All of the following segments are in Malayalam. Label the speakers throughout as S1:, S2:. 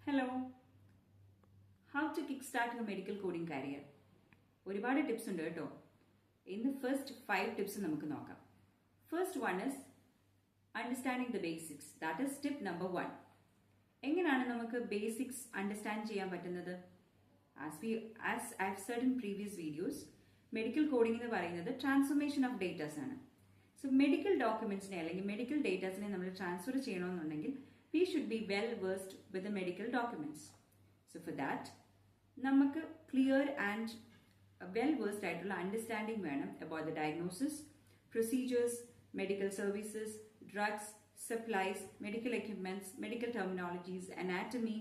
S1: Hello. How to kickstart your medical coding career? ഒരുപാട് ടിപ്സ് ഉണ്ട് കേട്ടോ. ഇന്ന് ഫസ്റ്റ് 5 ടിപ്സ് നമുക്ക് നോക്കാം. First one is understanding the basics. That is tip number 1. എങ്ങനെയാണ് നമുക്ക് ബേസിക്സ് അണ്ടർസ്റ്റാൻഡ് ചെയ്യാൻ പറ്റുന്നത്? As I have Z in previous videos, medical coding എന്ന് പറയുന്നത് ട്രാൻസ്ഫോർമേഷൻ ഓഫ് ഡേറ്റാസ് ആണ്. സോ മെഡിക്കൽ ഡോക്യുമെന്റ്സിനെ അല്ലെങ്കിൽ മെഡിക്കൽ ഡേറ്റാസിനെ നമ്മൾ ട്രാൻസ്ഫർ ചെയ്യണമെന്നുണ്ടെങ്കിൽ we should be well versed with the medical documents. So for that, നമുക്ക് clear and well versed ആയിട്ടുള്ള understanding വേണം about the diagnosis, procedures, medical services, drugs, supplies, medical equipments, medical terminologies, anatomy,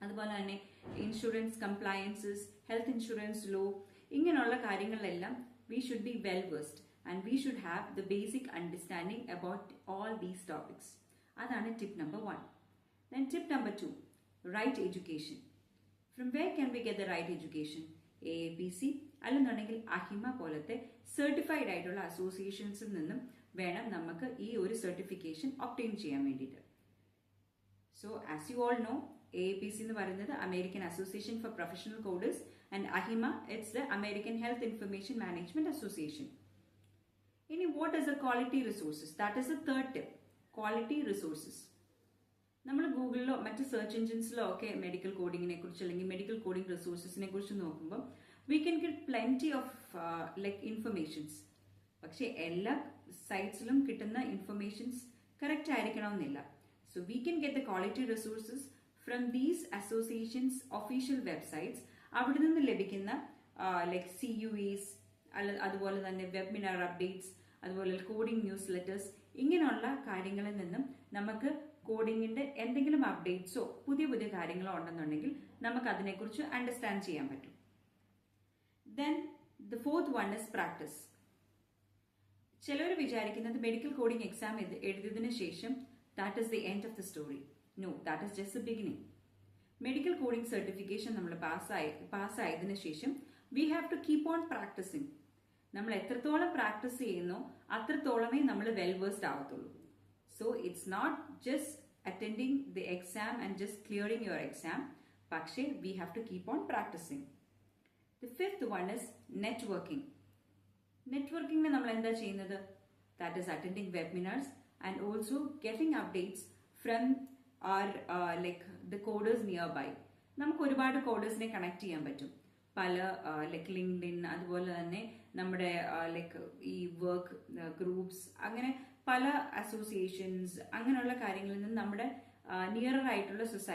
S1: അതുപോലെ തന്നെ insurance compliances, health insurance law, ഇങ്ങനെയുള്ള കാര്യങ്ങളിലെല്ലാം we should be well versed and we should have the basic understanding about all these topics. അതാണ് tip number 1. Then tip number 2, right education. From where can we get the right education? AAPC അല്ലെന്നുണ്ടെങ്കിൽ അഹിമ പോലത്തെ സർട്ടിഫൈഡ് ആയിട്ടുള്ള അസോസിയേഷൻസിൽ നിന്നും വേണം നമുക്ക് ഈ ഒരു സർട്ടിഫിക്കേഷൻ ഒബ്റ്റെയിൻ ചെയ്യാൻ വേണ്ടിയിട്ട്. So as you all know, AAPC എന്ന് പറയുന്നത് American Association for Professional Coders and AHIMA it's the American Health Information Management Association. ഇനി what is the quality resources? That is the third tip. Quality resources. നമ്മൾ ഗൂഗിളിലോ മറ്റ് സെർച്ച് എഞ്ചിൻസിലോ ഒക്കെ മെഡിക്കൽ കോഡിങ്ങിനെ കുറിച്ച് അല്ലെങ്കിൽ മെഡിക്കൽ കോഡിംഗ് റിസോഴ്സസിനെ കുറിച്ച് നോക്കുമ്പോൾ we can get plenty of like informations. പക്ഷെ എല്ലാ സൈറ്റ്സിലും കിട്ടുന്ന ഇൻഫർമേഷൻസ് കറക്റ്റ് ആയിരിക്കണമെന്നില്ല. So we can get the quality resources from these associations official websites. അവിടെ നിന്ന് ലഭിക്കുന്ന ലൈക്ക് CUEs, അതുപോലെ തന്നെ വെബിനാർ അപ്ഡേറ്റ്സ്, അതുപോലെ കോഡിംഗ് ന്യൂസ് ലെറ്റേഴ്സ്, ഇങ്ങനെയുള്ള കാര്യങ്ങളിൽ നിന്നും നമുക്ക് കോഡിങ്ങിന്റെ എന്തെങ്കിലും അപ്ഡേറ്റ്സോ പുതിയ പുതിയ കാര്യങ്ങളോ ഉണ്ടെന്നുണ്ടെങ്കിൽ നമുക്ക് അതിനെക്കുറിച്ച് അണ്ടർസ്റ്റാൻഡ് ചെയ്യാൻ പറ്റും. Then the fourth one is practice. ചിലർ വിചാരിക്കുന്നത് മെഡിക്കൽ കോഡിംഗ് എക്സാം എഴുതിയതിനു ശേഷം that is the end of the story. No, that is just the beginning. Medical coding certification നമ്മൾ പാസ്സായതിനു ശേഷം we have to keep on പ്രാക്ടീസിങ്. നമ്മൾ എത്രത്തോളം പ്രാക്ടീസ് ചെയ്യുന്നോ അത്രത്തോളമേ നമ്മൾ വെൽ വേഴ്സ്ഡ് ആവത്തുള്ളൂ. So it's not just attending the exam and just clearing your exam, പക്ഷേ we have to keep on practising. The fifth one is networking. നെറ്റ്വർക്കിംഗിന് നമ്മൾ എന്താ ചെയ്യുന്നത്? That is attending webinars and also getting updates from like the coders nearby. നമുക്ക് ഒരുപാട് കോഡേഴ്സിനെ കണക്ട് ചെയ്യാൻ പറ്റും. പല ലൈക്ക് ലിങ്ക്ഡിൻ, അതുപോലെ തന്നെ നമ്മുടെ ലൈക്ക് ഈ വർക്ക് ഗ്രൂപ്പ്സ്, അങ്ങനെ പല അസോസിയേഷൻസ്, അങ്ങനെയുള്ള കാര്യങ്ങളിൽ നിന്ന് നമ്മുടെ നിയറർ ആയിട്ടുള്ള സൊസൈറ്റി